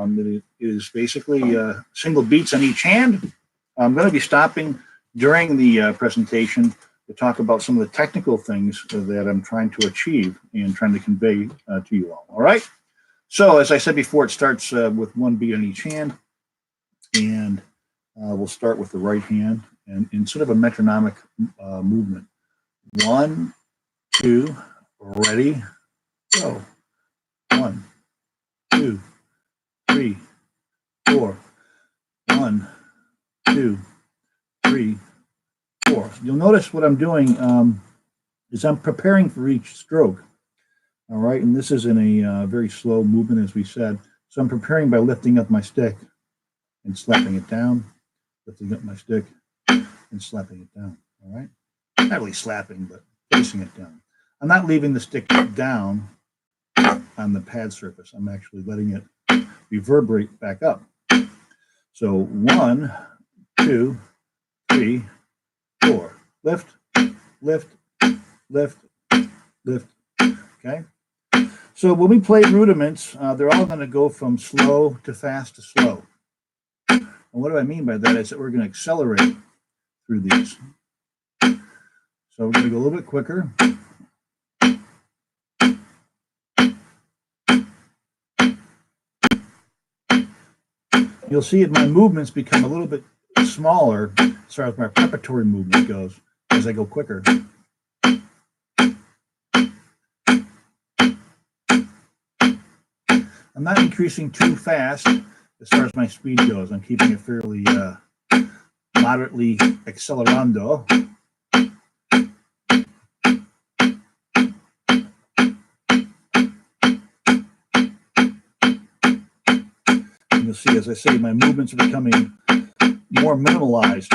It is basically single beats on each hand. I'm going to be stopping during the presentation to talk about some of the technical things that I'm trying to achieve and trying to convey to you all. All right. So as I said before, it starts with one beat on each hand, and we'll start with the right hand and in sort of a metronomic movement. 1, 2, ready, go. 1, 2, 3, 4. 1, 2, 3, 4. You'll notice what I'm doing is I'm preparing for each stroke. All right, and this is in a very slow movement, as we said. So I'm preparing by lifting up my stick and slapping it down, lifting up my stick and slapping it down. All right, not really slapping, but placing it down. I'm not leaving the stick down on the pad surface. I'm actually letting it reverberate back up. So 1, 2, 3, 4. Lift, lift, lift, lift. Okay. So when we play rudiments, they're all going to go from slow to fast to slow. And what do I mean by that? Is that we're going to accelerate through these. So we're going to go a little bit quicker. You'll see my movements become a little bit smaller as far as my preparatory movement goes as I go quicker. I'm not increasing too fast as far as my speed goes. I'm keeping it fairly moderately accelerando. And you'll see, as I say, my movements are becoming more minimalized.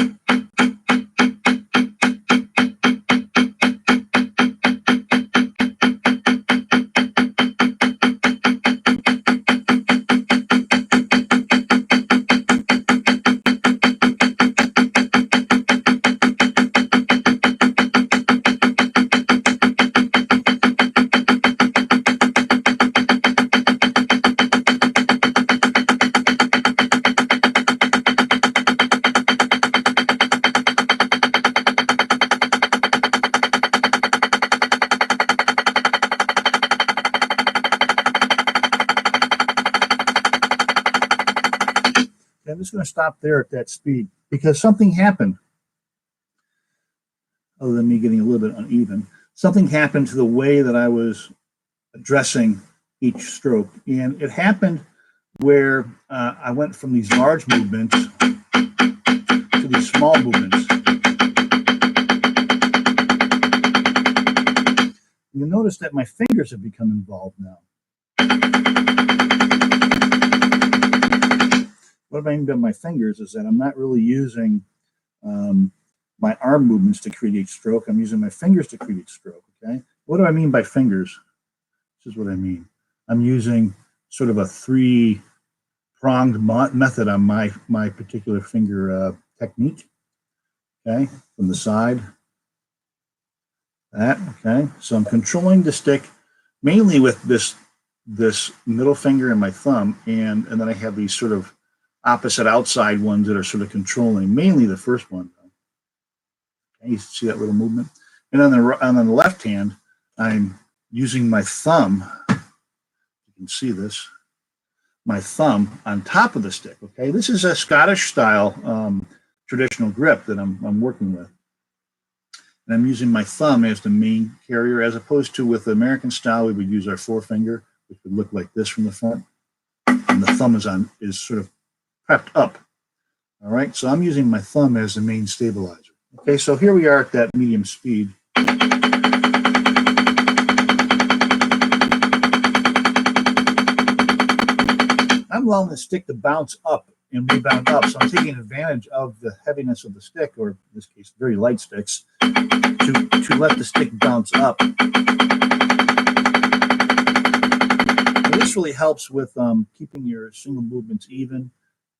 I'm just going to stop there at that speed because something happened. Other than me getting a little bit uneven, something happened to the way that I was addressing each stroke. And it happened where I went from these large movements to these small movements. You'll notice that my fingers have become involved now. What I mean by my fingers is that I'm not really using my arm movements to create each stroke. I'm using my fingers to create each stroke, okay? What do I mean by fingers? This is what I mean. I'm using sort of a three-pronged method on my particular finger technique, okay? From the side, that, okay? So I'm controlling the stick mainly with this middle finger and my thumb, and then I have these sort of opposite outside ones that are sort of controlling, mainly the first one. Okay, you see that little movement? And on the left hand, I'm using my thumb. You can see this. My thumb on top of the stick. Okay, this is a Scottish style traditional grip that I'm working with. And I'm using my thumb as the main carrier, as opposed to with the American style, we would use our forefinger, which would look like this from the front. And the thumb is sort of prepped up. All right, so I'm using my thumb as the main stabilizer. Okay, so here we are at that medium speed. I'm allowing the stick to bounce up and rebound up, so I'm taking advantage of the heaviness of the stick, or in this case, very light sticks, to let the stick bounce up. And this really helps with keeping your single movements even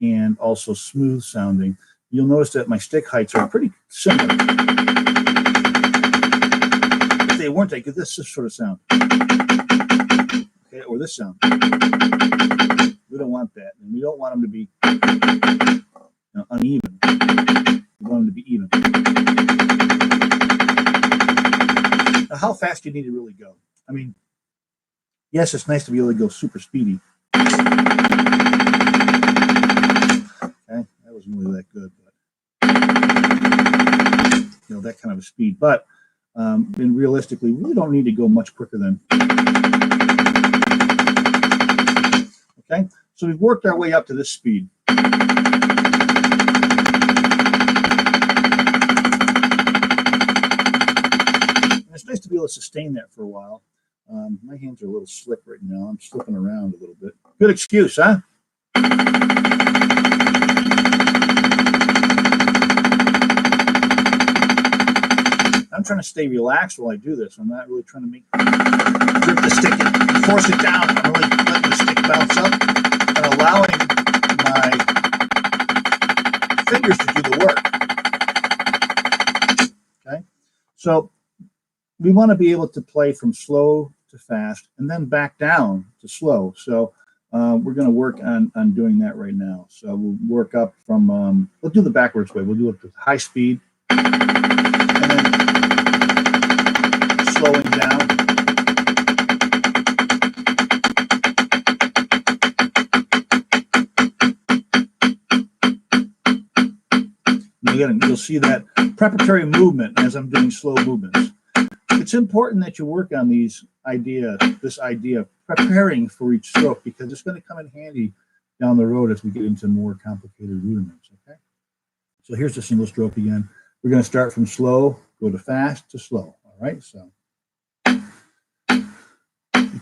and also smooth sounding. You'll notice that my stick heights are pretty similar. If they weren't, they could this sort of sound. Okay, or this sound. We don't want that. want them to be uneven. You want them to be even. Now, how fast do you need to really go? I mean, yes, it's nice to be able to go super speedy. Okay, that wasn't really that good, but that kind of a speed. But and realistically, we really don't need to go much quicker than. Okay, so we've worked our way up to this speed. It's nice to be able to sustain that for a while. My hands are a little slick right now. I'm slipping around a little bit. Good excuse, huh? I'm trying to stay relaxed while I do this. I'm not really trying to grip the stick and force it down. I'm really letting the stick bounce up and allowing my fingers to do the work. Okay, so we want to be able to play from slow to fast and then back down to slow. So we're going to work on doing that right now. So we'll work up from, we'll do the backwards way. We'll do it with high speed and then slowing down. And again, you'll see that preparatory movement as I'm doing slow movements. It's important that you work on this idea of preparing for each stroke, because it's going to come in handy down the road as we get into more complicated rudiments. Okay, so here's the single stroke again. We're going to start from slow, go to fast to slow. All right, so you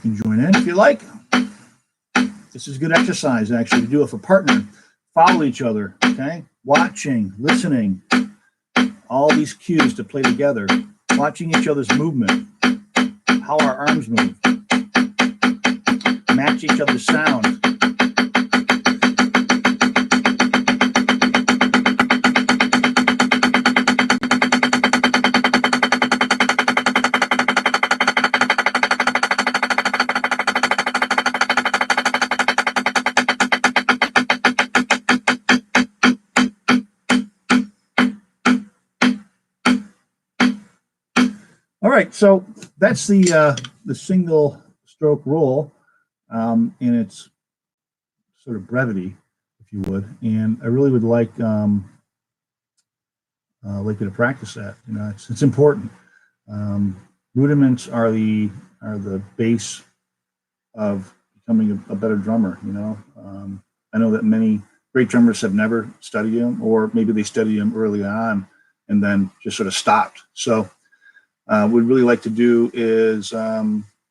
can join in if you like. This is good exercise actually to do with a partner. Follow each other. Okay, watching, listening, all these cues to play together. Watching each other's movement, how our arms move, match each other's sound. All right, so that's the single stroke roll in its sort of brevity, if you would. And I really would like you to practice that. It's important. Rudiments are the base of becoming a better drummer. I know that many great drummers have never studied them, or maybe they studied them early on and then just sort of stopped. So what we'd really like to do is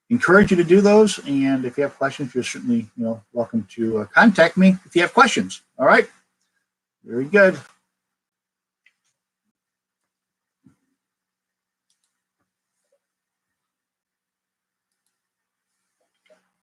encourage you to do those. And if you have questions, you're certainly welcome to contact me if you have questions. All right. Very good.